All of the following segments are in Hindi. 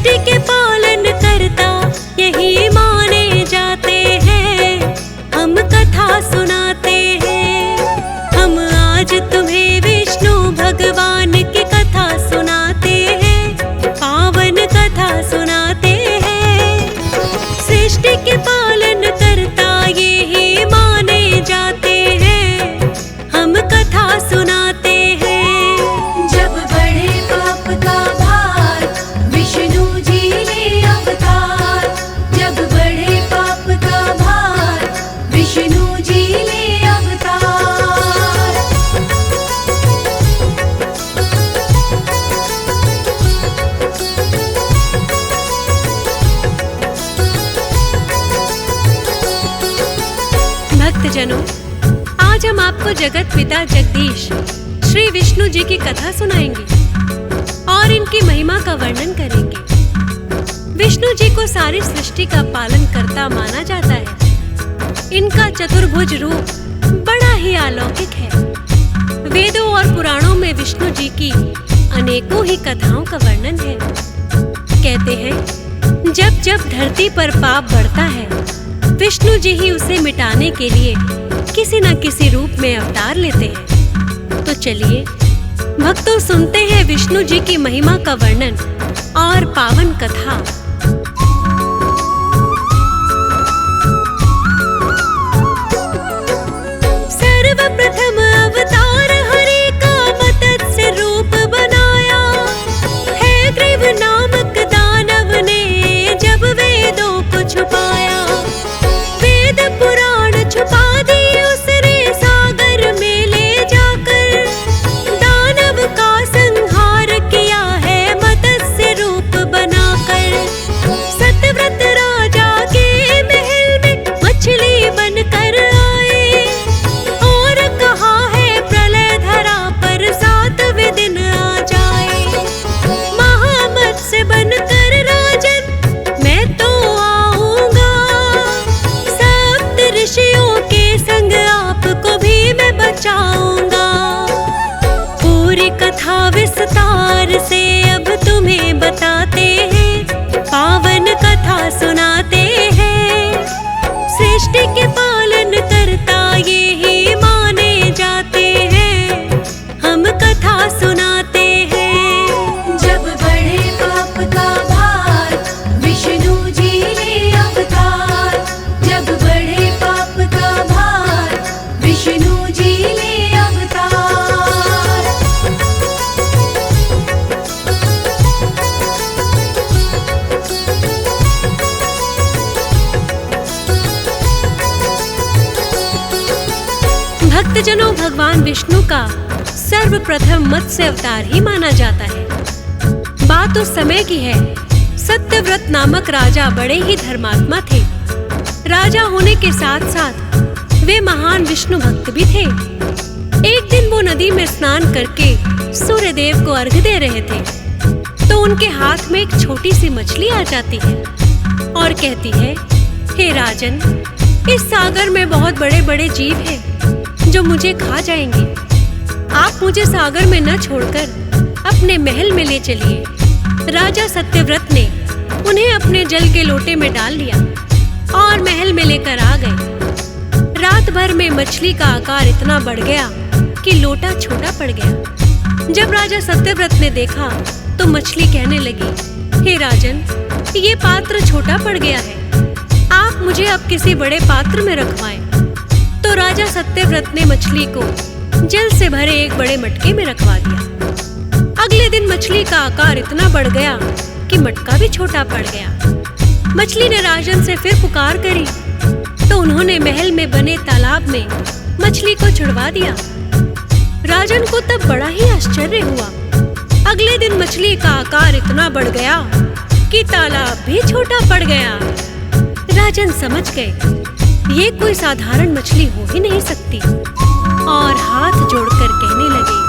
सृष्टि के पालन करता यही माने जाते हैं, हम कथा सुनाते हैं। हम आज तुम्हें विष्णु भगवान की कथा सुनाते हैं, पावन कथा सुनाते हैं। सृष्टि के पालन करता यही माने जाते हैं, हम कथा सुनाते हैं। जब बढ़े पाप का भार विष्णु जी ले अवतार, जब बढ़े पाप का भार विष्णु जी ले अवतार। भक्तजनों, आज हम आपको जगत पिता जगदीश श्री विष्णु जी की कथा सुनाएंगे और इनकी महिमा का वर्णन करेंगे। विष्णु जी को सारी सृष्टि का पालन करता माना जाता है। इनका चतुर्भुज रूप बड़ा ही अलौकिक है। वेदों और पुराणों में विष्णु जी की अनेकों ही कथाओं का वर्णन है। कहते हैं जब जब धरती पर पाप बढ़ता है, विष्णु जी ही उसे मिटाने के लिए किसी न किसी रूप में अवतार लेते हैं। तो चलिए भक्तों, सुनते हैं विष्णु जी की महिमा का वर्णन और पावन कथा। सर्वप्रथम अवतार हरि का मत्स्य रूप बनाया है। ग्रीव नामक दानव ने जब वेदों को छुपाया, वेद पुराण छुपा दिए उसने सागर में ले जाकर। दानव का संहार किया है मत्स्य रूप बनाकर। सत्यव्रत राजा के महल में मछली बनकर आए और कहा है प्रलय धरा पर 7वें दिन आ जाए। महामत्स्य बनकर राजन मैं तो आऊंगा, सप्त ऋषियों के संग आपको भी मैं बचाऊंगा। पूरी कथा विस्तार से अब तुम्हें बताते हैं, पावन कथा सुनाते हैं। सृष्टि के पालन करता यही माने जाते हैं, हम कथा सुनाते हैं। जब बढ़े पाप का भार विष्णु जी ले अवतार, जब बढ़े पाप का भार विष्णु जी ले अवतार। भक्तजनों, भगवान विष्णु का सर्वप्रथम मत्स्य अवतार ही माना जाता है। बात उस समय की है, सत्यव्रत नामक राजा बड़े ही धर्मात्मा थे। राजा होने के साथ साथ वे महान विष्णु भक्त भी थे। एक दिन वो नदी में स्नान करके सूर्य देव को अर्घ्य दे रहे थे, तो उनके हाथ में एक छोटी सी मछली आ जाती है और कहती है, हे राजन, इस सागर में बहुत बड़े बड़े जीव हैं जो मुझे खा जाएंगे। आप मुझे सागर में न छोड़कर अपने महल में ले चलिए। राजा सत्यव्रत ने उन्हें अपने जल के लोटे में डाल लिया और महल में लेकर आ गए। रात भर में मछली का आकार इतना बढ़ गया कि लोटा छोटा पड़ गया। जब राजा सत्यव्रत ने देखा तो मछली कहने लगी, हे राजन, ये पात्र छोटा पड़ गया है, आप मुझे अब किसी बड़े पात्र में रखवाएं। तो राजा सत्यव्रत ने मछली को जल से भरे एक बड़े मटके में रखवा दिया। अगले दिन मछली का आकार इतना बढ़ गया कि मटका भी छोटा पड़ गया। मछली ने राजन से फिर पुकार करी तो उन्होंने महल में बने तालाब में मछली को छुड़वा दिया। राजन को तब बड़ा ही आश्चर्य हुआ। अगले दिन मछली का आकार इतना बढ़ गया कि तालाब भी छोटा पड़ गया। राजन समझ गए ये कोई साधारण मछली हो ही नहीं सकती और हाथ जोड़कर कहने लगे,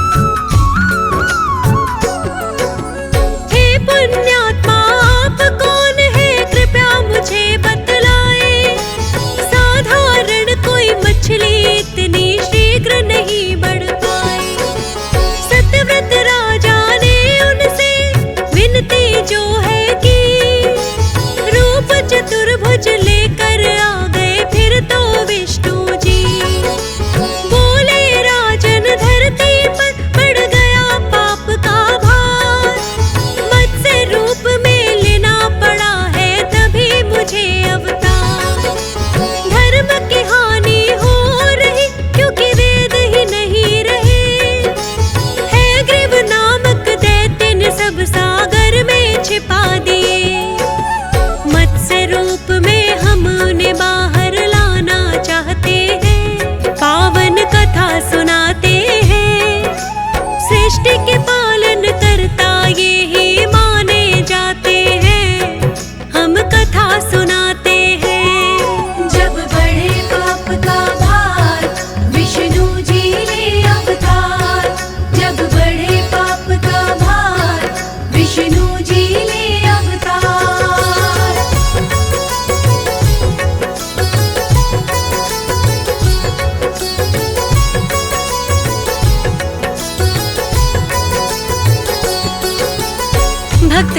हे पुण्यात्मा, आप कौन है, कृपया मुझे बतलाए। साधारण कोई मछली इतनी शीघ्र नहीं बढ़ पाए। सत्यव्रत राजा ने उनसे विनती जो है की,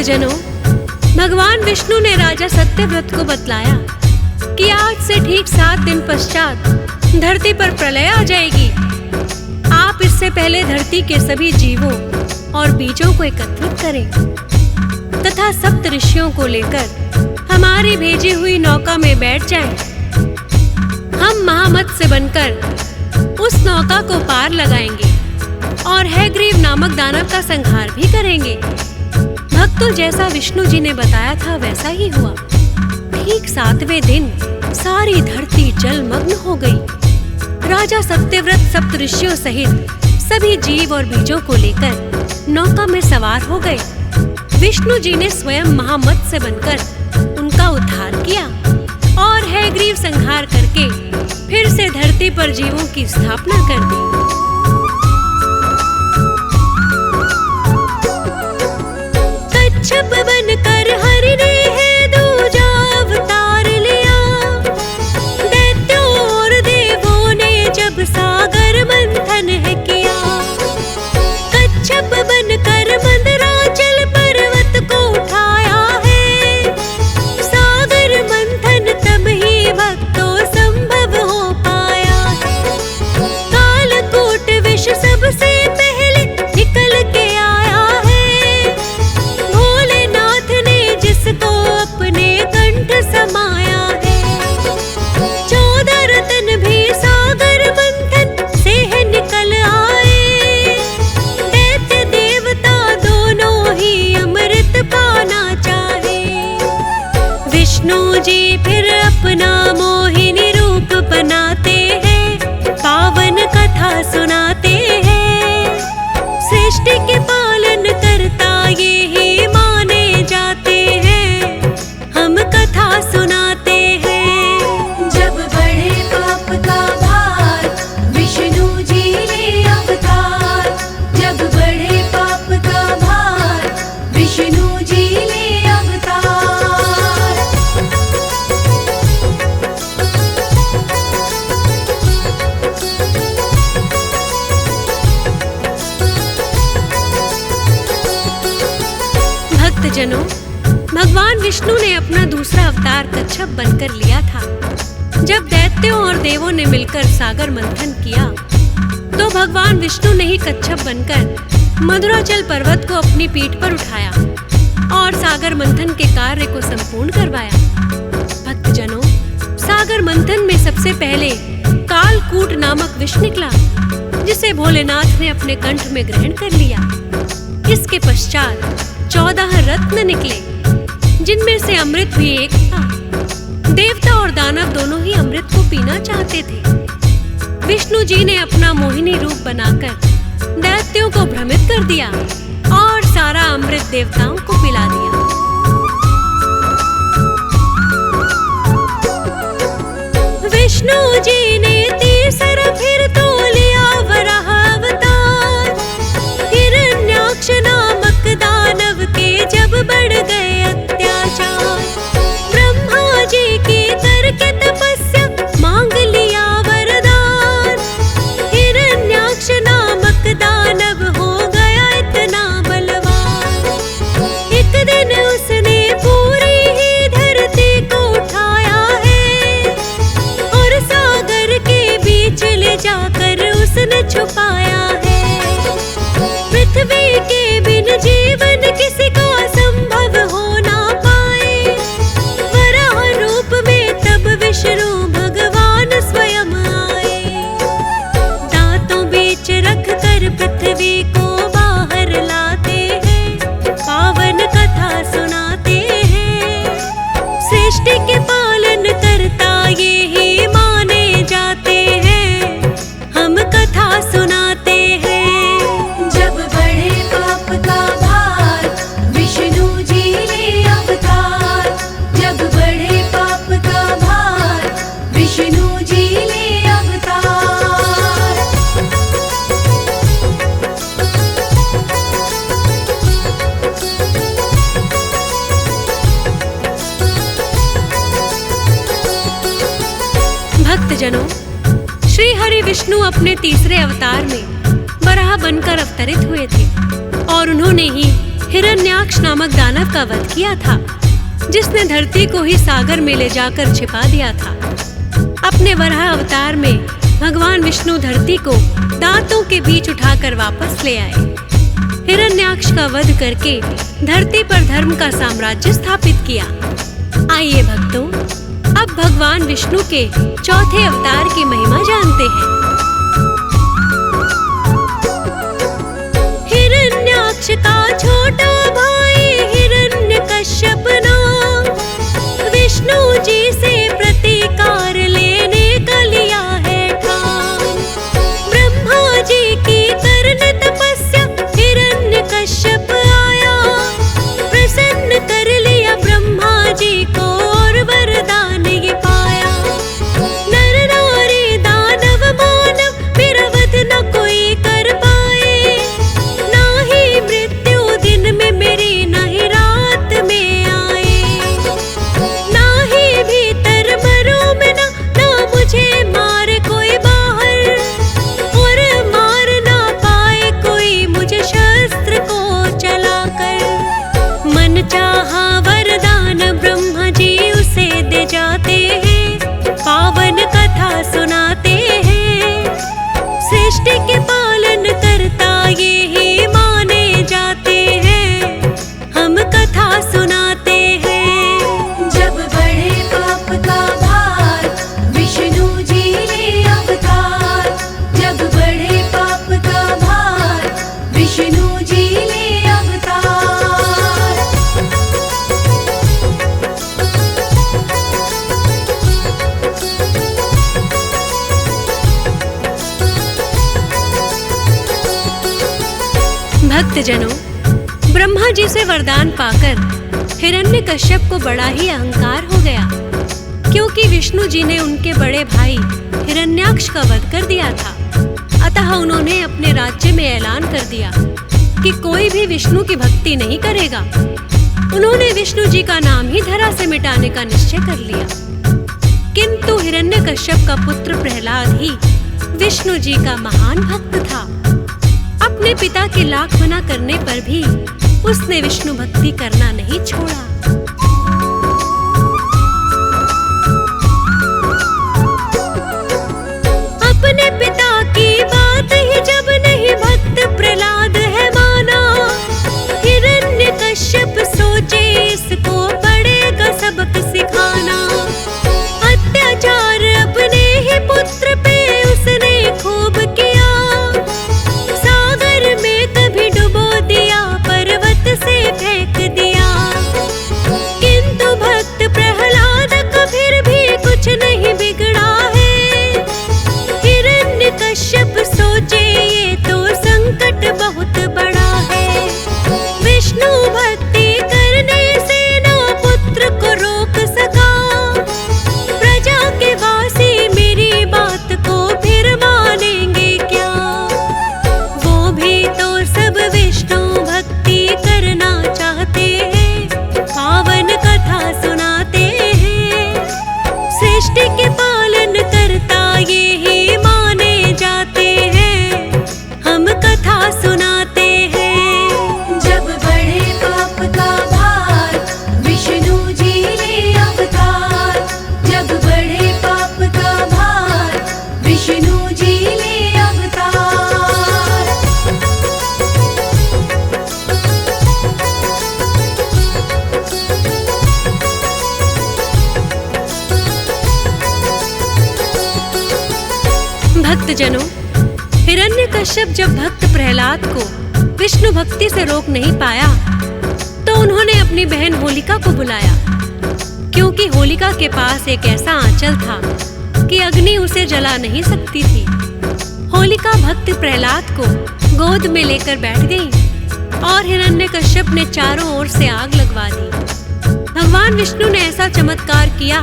भक्तजनों, भगवान विष्णु ने राजा सत्यव्रत को बतलाया कि आज से ठीक 7 दिन पश्चात धरती पर प्रलय आ जाएगी। आप इससे पहले धरती के सभी जीवों और बीजों को एकत्रित करें तथा सप्त ऋषियों को लेकर हमारी भेजी हुई नौका में बैठ जाएं। हम महामत्स्य बनकर उस नौका को पार लगाएंगे और हैग्रीव नामक दानव का संहार भी करेंगे। भक्तों, जैसा विष्णु जी ने बताया था वैसा ही हुआ। ठीक 7वें दिन सारी धरती जलमग्न हो गई। राजा सत्यव्रत सप्त ऋषियों सहित सभी जीव और बीजों को लेकर नौका में सवार हो गए। विष्णु जी ने स्वयं महामत्स्य बनकर उनका उद्धार किया और हैग्रीव संहार करके फिर से धरती पर जीवों की स्थापना कर दी। कच्छप बनकर हरि ने है दूजा अवतार लिया। दैत्यों और देवों ने जब सागर मंथन है किया। कच्छप बनकर मंदराचल पर्वत को उठाया है। सागर मंथन तब ही भक्तों संभव हो पाया। कालकूट विष सबसे पहले निकल के आया है। भोलेनाथ ने जिसको अपने कंठ समाया है। 14 रत्न भी सागर मंथन से निकल आए। दैत्य देवता दोनों ही अमृत पाना चाहे। विष्णु जी फिर अपना मोहिनी रूप बनाते हैं, पावन कथा सुनाते हैं। सृष्टि के पालन करता ये ही माने जाते हैं, हम कथा सुनाते हैं। जब बढ़े पाप का भार विष्णु जी ले अवतार। जब बढ़े पाप का भार विष्णु जी ले अवतार। भक्तजनों, भगवान विष्णु ने अपना दूसरा अवतार कच्छप बनकर लिया था। जब दैत्यों और देवों ने मिलकर सागर मंथन किया तो भगवान विष्णु ने ही कच्छप बनकर मधुराचल पर्वत को अपनी पीठ पर उठाया और सागर मंथन के कार्य को संपूर्ण करवाया। भक्तजनों, सागर मंथन में सबसे पहले कालकूट नामक विष निकला, जिसे भोलेनाथ ने अपने कंठ में ग्रहण कर लिया। इसके पश्चात 14 रत्न निकले, जिनमें से अमृत भी एक था। देवता और दानव दोनों ही अमृत को पीना चाहते थे। विष्णु जी ने अपना मोहिनी रूप बनाकर दैत्यों को भ्रमित कर दिया और सारा अमृत देवताओं को पिला दिया। विष्णु जी ने तीसरा फिर तो लिया वराह अवतार। हिरण्याक्ष नामक दानव के जब बढ़ गए अत्याचार, ब्रह्मा जी की करके तपस्या मांग लिया वरदान। हिरण्याक्ष नामक दानव हो गया इतना बलवान। एक दिन उसने पूरी ही धरती को उठाया है और सागर के बीच ले जाकर उसने छुपाया है। पृथ्वी के बिन जीवन किसी का संभव हो ना पाए। वराह रूप में तब विष्णु भगवान स्वयं आए। दांतों बीच रख कर पृथ्वी को बाहर लाते हैं, पावन कथा सुनाते हैं। सृष्टि के पालन करता ये ही माने जाते हैं, हम कथा सुनाते हैं। जब बढ़े पाप का भार विष्णु जी ले अवतार। जब बढ़े पाप का भार विष्णु जी ले अवतार। भक्तजनों, श्री हरि विष्णु अपने तीसरे अवतार में वराह बनकर अवतरित हुए थे और उन्होंने ही हिरण्याक्ष नामक दानव का वध किया था, जिसने धरती को ही सागर में ले जाकर छिपा दिया था। अपने वराह अवतार में भगवान विष्णु धरती को दांतों के बीच उठाकर वापस ले आए। हिरण्याक्ष का वध करके धरती पर धर्म का साम्राज्य स्थापित किया। आइए भक्तों, अब भगवान विष्णु के चौथे अवतार की महिमा जानते हैं। हिरण्याक्ष का छोटा भाई हिरण्यकश्यप नाम, विष्णु जी से प्रतिकार लेने का लिया है ठान। ब्रह्मा जी की करने तपस्या हिरण्यकश्यप आया, प्रसन्न कर लिया ब्रह्मा जी को और वरदान ये पाया। नर नारी दानव मानव मेरा वध न कोई कर पाए, ना ही मृत्यु दिन में मेरी ना ही रात में आए, ना ही भीतर मरूं मैं ना मुझे मारे कोई बाहर, और मार ना पाए कोई मुझे शस्त्र को चलाकर। मन चाहा वरदान ब्रह्मा जी उसे दे जाते हैं, पावन कथा सुनाते हैं। सृष्टि के पालन करता ये ही माने जाते हैं, हम कथा सुनाते हैं। जब बढ़े पाप का भार विष्णु जी ले अवतार, जब बढ़े पाप का भार विष्णु जी ले अवतार। भक्तजनों, ब्रह्मा जी से वरदान पाकर हिरण्यकश्यप को बड़ा ही अहंकार हो गया, क्योंकि विष्णु जी ने उनके बड़े भाई हिरण्याक्ष का वध कर दिया था। अतः उन्होंने अपने राज्य में ऐलान कर दिया कि कोई भी विष्णु की भक्ति नहीं करेगा। उन्होंने विष्णु जी का नाम ही धरा से मिटाने का निश्चय कर लिया। किंतु हिरण्यकश्यप का पुत्र प्रहलाद ही विष्णु जी का महान भक्त था। अपने पिता के लाख मना करने पर भी उसने विष्णु भक्ति करना नहीं छोड़ा। अपने पिता की बात ही जब नहीं भक्त प्रहलाद है माना, हिरण्यकश्यप सोचे इसको पड़ेगा सबक सिखाना। अत्याचार अपने ही पुत्र पे उसने खूब किया, सागर में कभी डुबो दिया, पर्वत से फेंक दिया। किंतु भक्त प्रहलाद का फिर भी कुछ नहीं बिगड़ा है। हिरण्यकश्यप सोचे ये तो संकट बहुत बड़ा है, विष्णु भक्ति करने से ना पुत्र को रोक सका। प्रजा के वासी मेरी बात को फिर मानेंगे क्या, वो भी तो सब विष्णु भक्ति करना चाहते हैं, पावन कथा सुनाते हैं। सृष्टि के पालन करता ये ही माने जाते हैं, हम कथा सुनाते हैं। जब बढ़े पाप का भार विष्णु जी ले अवतार, जब बढ़े पाप का भार विष्णु जी ले अवतार। भक्तजनों, हिरण्यकश्यप जब भक्त प्रहलाद को विष्णु भक्ति से रोक नहीं पाया, तो उन्होंने अपनी बहन होलिका को बुलाया। क्योंकि होलिका के पास एक ऐसा आंचल था कि अग्नि उसे जला नहीं सकती थी। होलिका भक्त प्रहलाद को गोद में लेकर बैठ गई और हिरण्यकश्यप ने चारों ओर से आग लगवा दी। भगवान विष्णु ने ऐसा चमत्कार किया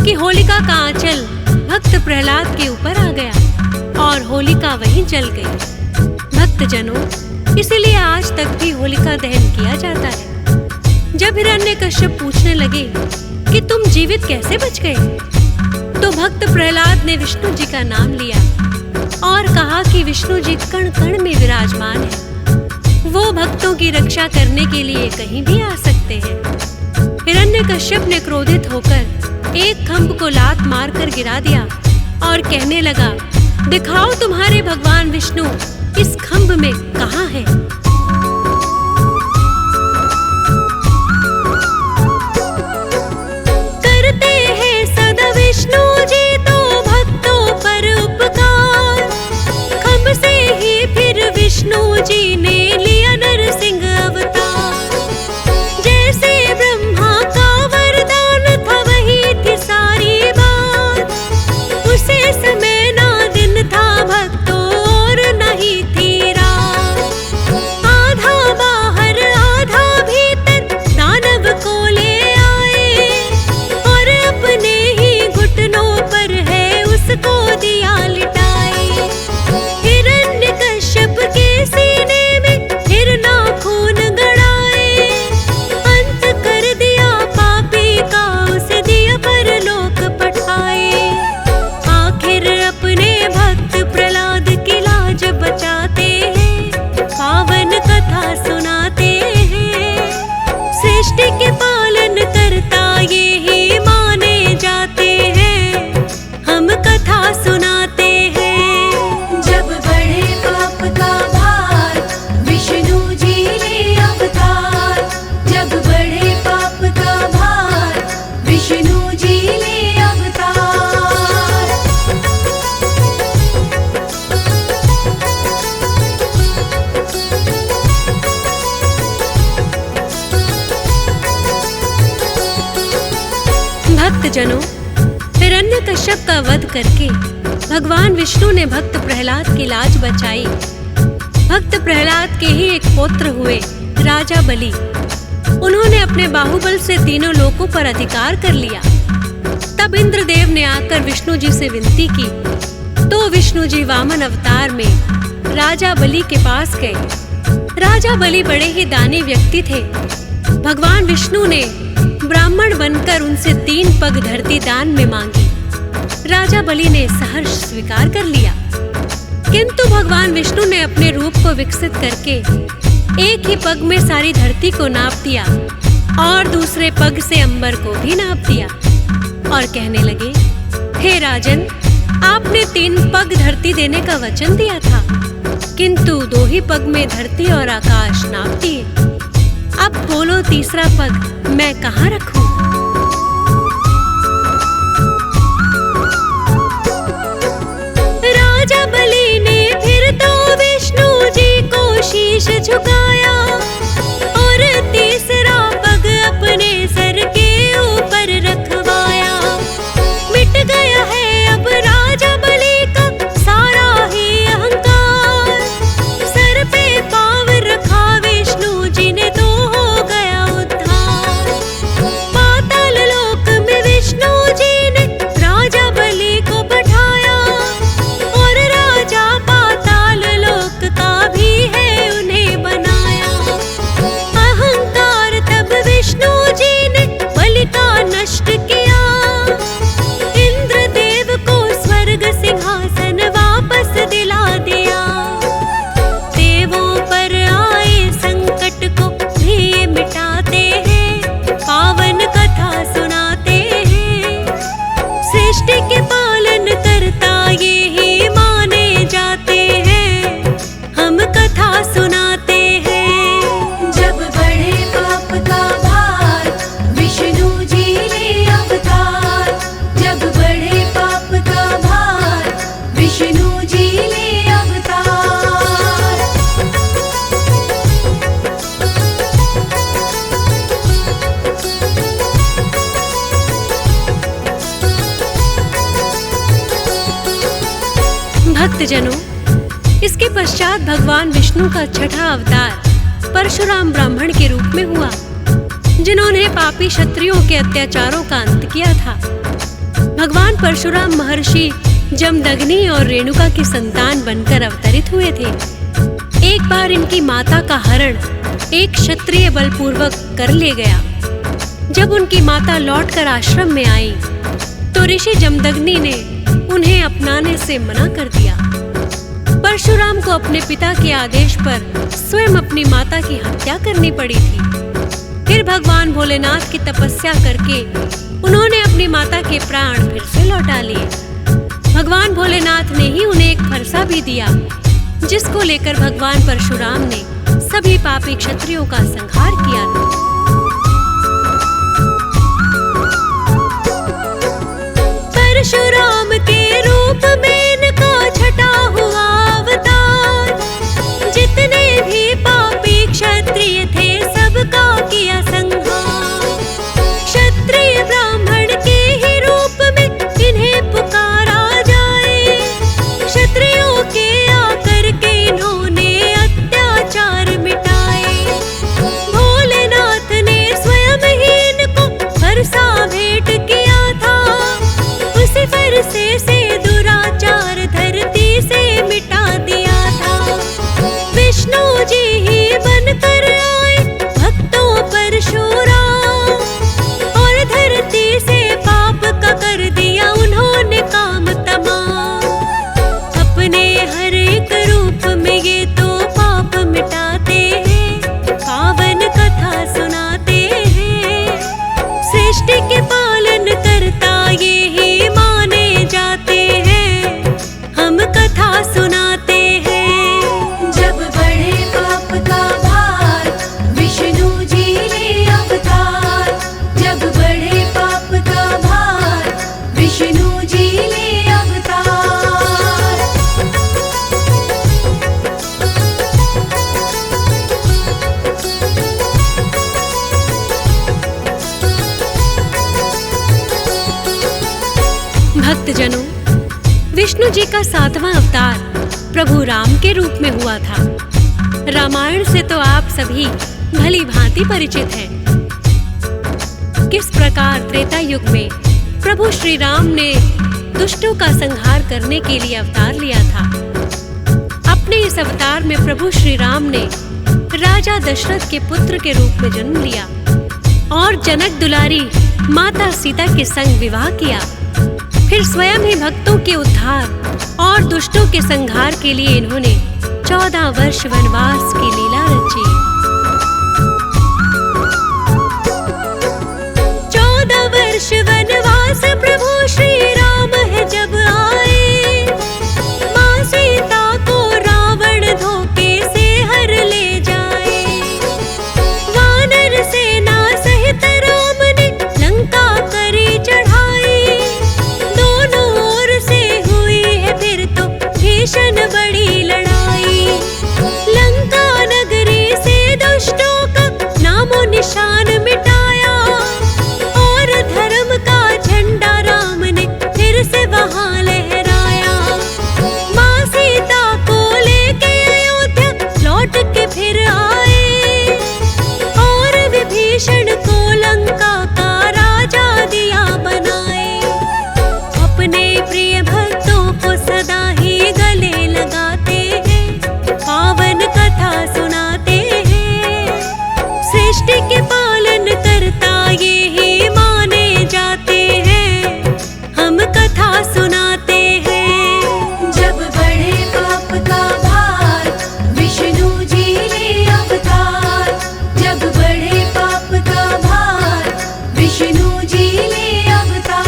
कि होलिका का आंचल भक्त प्रहलाद के ऊपर आ गया और होलिका वहीं जल गई। भक्तजनों, इसीलिए आज तक भी होलिका दहन किया जाता है। जब हिरण्यकश्यप पूछने लगे कि तुम जीवित कैसे बच गए, तो भक्त प्रहलाद ने विष्णु जी का नाम लिया और कहा कि विष्णु जी कण कण में विराजमान है। वो भक्तों की रक्षा करने के लिए कहीं भी आ सकते हैं। हिरण्यकश्यप ने क्रोधित होकर एक खंभ को लात मारकर गिरा दिया और कहने लगा, दिखाओ तुम्हारे भगवान विष्णु इस खंभ में कहाँ है। करते हैं सदा विष्णु जी तो भक्तों पर उपकार, खंभ से ही फिर विष्णु जी ने लिया नरसिंह अवतार। जैसे ब्रह्मा का वरदान था वही थी सारी बात, उसे समय ना दिन था भक्तों और नहीं थी रात। आधा बाहर आधा भीतर दानव को ले आए और अपने ही घुटनों पर है उसको दिया लिटाए। हिरण्यकश्यप के सीने में हिरना खून गड़ाए, अंत कर दिया पापी का उसे दिया परलोक पठाए। आखिर अपने भक्त प्रहलाद की लाज बचाते हैं, पावन कथा सुनाते हैं। सृष्टि के पालन करता ये ही माने जाते हैं, हम कथा सुनाते हैं। जब बढ़े पाप का भार विष्णु जी ले अवतार, जब बढ़े पाप का भार विष्णु जी ले अवतार। भक्तजनों, हिरण्यकश्यप का वध करके भगवान विष्णु ने भक्त प्रहलाद की लाज बचाई। भक्त प्रहलाद के ही एक पुत्र हुए राजा बलि। उन्होंने अपने बाहुबल से तीनों लोकों पर अधिकार कर लिया। तब इंद्रदेव ने आकर विष्णु जी से विनती की तो विष्णु जी वामन अवतार में राजा बलि के पास गए। राजा बलि बड़े ही दानी व्यक्ति थे। भगवान विष्णु ने ब्राह्मण बनकर उनसे 3 पग धरती दान में मांगी। राजा बलि ने सहर्ष स्वीकार कर लिया, किंतु भगवान विष्णु ने अपने रूप को विकसित करके एक ही पग में सारी धरती को नाप दिया और दूसरे पग से अंबर को भी नाप दिया और कहने लगे, हे राजन, आपने 3 पग धरती देने का वचन दिया था, किंतु 2 ही पग में धरती और आकाश नाप दिए। अब बोलो तीसरा पग मैं कहाँ रखूं? राजा बलि ने फिर तो विष्णु जी को शीश झुकाया और तीसरा पग अपने सर के ऊपर रखवाया। मिट गया है अब राजा बलि का सारा ही अहंकार, सर पे पाँव रखा विष्णु जी ने तो हो गया उद्धार। पाताल लोक में विष्णु जी ने राजा बलि को बैठाया और राजा पाताल लोक का भी है उन्हें बनाया। अहंकार तब विष्णु जी ने बलि का नष्ट किया, इंद्रदेव को स्वर्ग सिंहासन वापस दिला दिया। देवों पर आए संकट को भी मिटाते हैं, पावन कथा सुनाते हैं। सृष्टि के पालन करता ये ही माने जाते हैं, हम कथा सुनाते हैं। जब बढ़े पाप का भार विष्णु जी ले अवतार, जब बढ़े पाप का भार विष्णु जी ले अवतार। भक्तजनों, इसके पश्चात भगवान विष्णु का छठा अवतार परशुराम ब्राह्मण के रूप में हुआ, जिन्होंने पापी क्षत्रियों के अत्याचारों का अंत किया था। भगवान परशुराम महर्षि जमदग्नि और रेणुका की संतान बनकर अवतरित हुए थे। एक बार इनकी माता का हरण एक क्षत्रिय बलपूर्वक कर ले गया। जब उनकी माता लौटकर आश्रम में आई तो ऋषि जमदग्नि ने उन्हें अपनाने से मना कर दिया। परशुराम को अपने पिता के आदेश पर स्वयं अपनी माता की हत्या करनी पड़ी थी। फिर भगवान भोलेनाथ की तपस्या करके उन्होंने अपनी माता के प्राण फिर से लौटा लिए। भगवान भोलेनाथ ने ही उन्हें एक फरसा भी दिया, जिसको लेकर भगवान परशुराम ने सभी पापी क्षत्रियों का संहार किया था। परशुराम के रूप में इनका छठा हुआ अवतार, जितने भी पापी क्षत्रिय थे सबका किया संहार। क्षत्रिय ब्राह्मण के ही रूप में इन्हें पुकारा जाए, क्षत्रियों के आकर के इन्होंने अत्याचार मिटाए। भोलेनाथ ने स्वयं ही इनको फरसा भेंट किया था, उसी फरसे से दुराचार धरती से मिटा दिया था। विष्णु जी ही बनकर आए भक्तों परशुराम, और धरती से पाप का कर दिया उन्होंने काम तमाम। अपने हर एक रूप में ये तो पाप मिटाते हैं, पावन कथा सुनाते हैं। सृष्टि के पालन करता ये ही माने जाते हैं, हम कथा सुनाते हैं। जब बढ़े पाप का भार विष्णु जी ले अवतार, जब बढ़े पाप का भार विष्णु जी ले अवतार। भक्तजनों, विष्णु जी का 7वां अवतार प्रभु राम के रूप में हुआ था। रामायण से तो आप सभी भली भांति परिचित हैं। किस प्रकार त्रेता युग में प्रभु श्री राम ने दुष्टों का संहार करने के लिए अवतार लिया था। अपने इस अवतार में प्रभु श्री राम ने राजा दशरथ के पुत्र के रूप में जन्म लिया और जनक दुलारी माता सीता के संग विवाह किया। फिर स्वयं ही भक्तों के उद्धार और दुष्टों के संहार के लिए इन्होंने 14 वर्ष वनवास की लीला रची। 14 वर्ष वनवास प्रभु श्री राम है जब आए, मां सीता को रावण धोखे से हर ले जाए। वानर सेना सहित राम ने लंका करी चढ़ाई, दोनों ओर से हुई है फिर तो भीषण बड़ी लड़ाई। लंका नगरी से दुष्टों का नामो निशान मिटाया, और धर्म का झंडा राम ने फिर से वहां लहराया। मां सीता को लेके अयोध्या लौट के फिर आए, और विभीषण को लंका का राजा दिया बनाए। अपने प्रिय भक्तों को सदा ही गले लगाते हैं, पावन कथा सुनाते हैं। सृष्टि के पालन करता ये ही माने जाते हैं, हम कथा सुनाते हैं। जब बढ़े पाप का भार विष्णु जी ले अवतार, जब बढ़े पाप का भार विष्णु जी ले अवतार।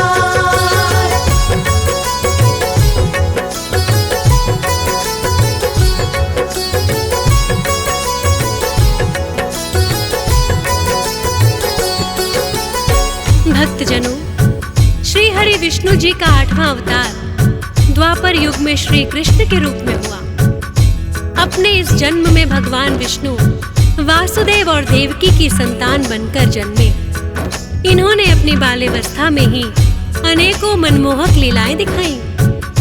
भक्तजनों, श्री हरि विष्णु जी का 8वां अवतार द्वापर युग में श्री कृष्ण के रूप में हुआ। अपने इस जन्म में भगवान विष्णु वासुदेव और देवकी की संतान बनकर जन्मे। इन्होंने अपनी बाल्यावस्था में ही अनेकों मनमोहक लीलाएं दिखाई।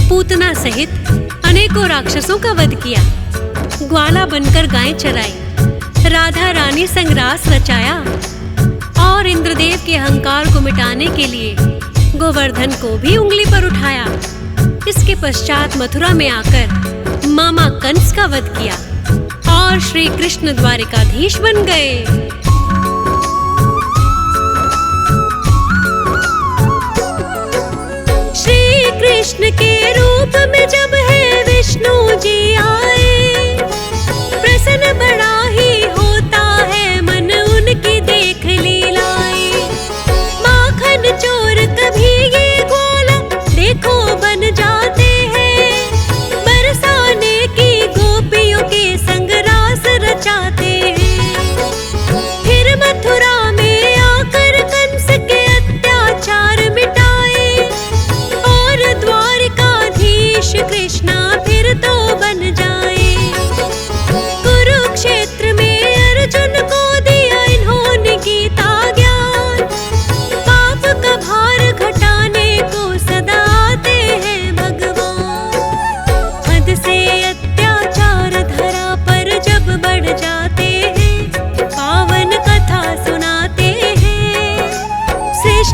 पूतना सहित अनेकों राक्षसों का वध किया, ग्वाला बनकर गायें चराई, राधा रानी संग रास रचाया, और इंद्रदेव के अहंकार को मिटाने के लिए गोवर्धन को भी उंगली पर उठाया। इसके पश्चात मथुरा में आकर मामा कंस का वध किया और श्री कृष्ण द्वारिकाधीश बन गए। श्री कृष्ण के रूप में जब है विष्णु जी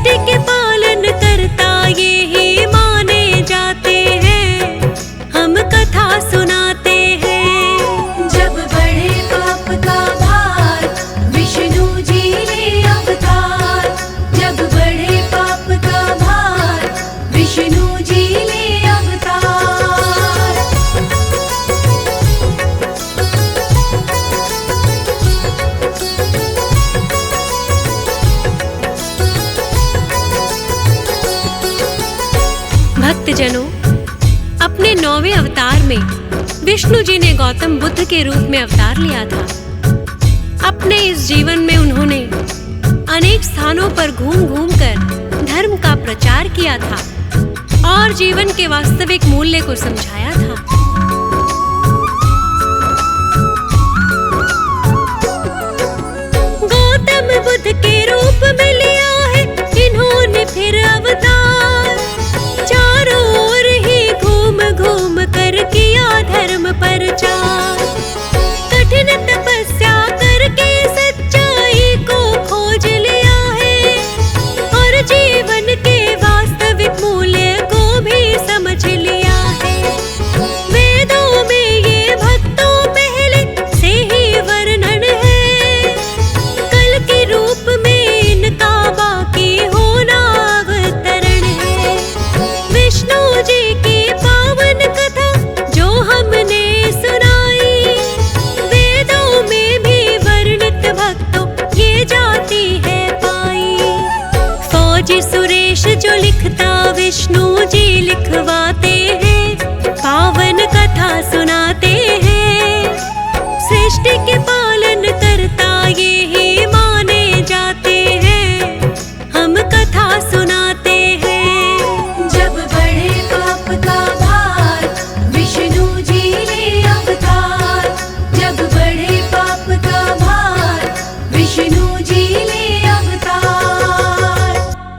सृष्टि के पालन करता ये ही माने जाते हैं, हम कथा सुनाते हैं। जब बढ़े पाप का भार विष्णु जी ले अवतार, जब बढ़े पाप का भार विष्णु जी ले अवतार। भक्तजनों, अपने 9वें अवतार में विष्णु जी ने गौतम बुद्ध के रूप में अवतार लिया था। अपने इस जीवन में उन्होंने अनेक स्थानों पर घूम घूम कर धर्म का प्रचार किया था और जीवन के वास्तविक मूल्य को समझाया था। गौतम बुद्ध के रूप में लिया है इन्होंने फिर अवतार, चारों ओर ही घूम घूम कर किया धर्म प्रचार। कठिन तपस्या करके सच्चाई को खोज लिया है और जीवन के वास्तविक मूल्य को भी समझ लिया है। वेदों में ये भक्तों पहले से ही वर्णन है, कल के रूप में इनका बाकी होना अवतरण है। विष्णु जी की पावन कथा जो हमने सुनाई, वेदों में भी वर्णित भक्तों ये जाती है पाई। फौजी सुरेश जो लिखता विष्णु जी लिखवाते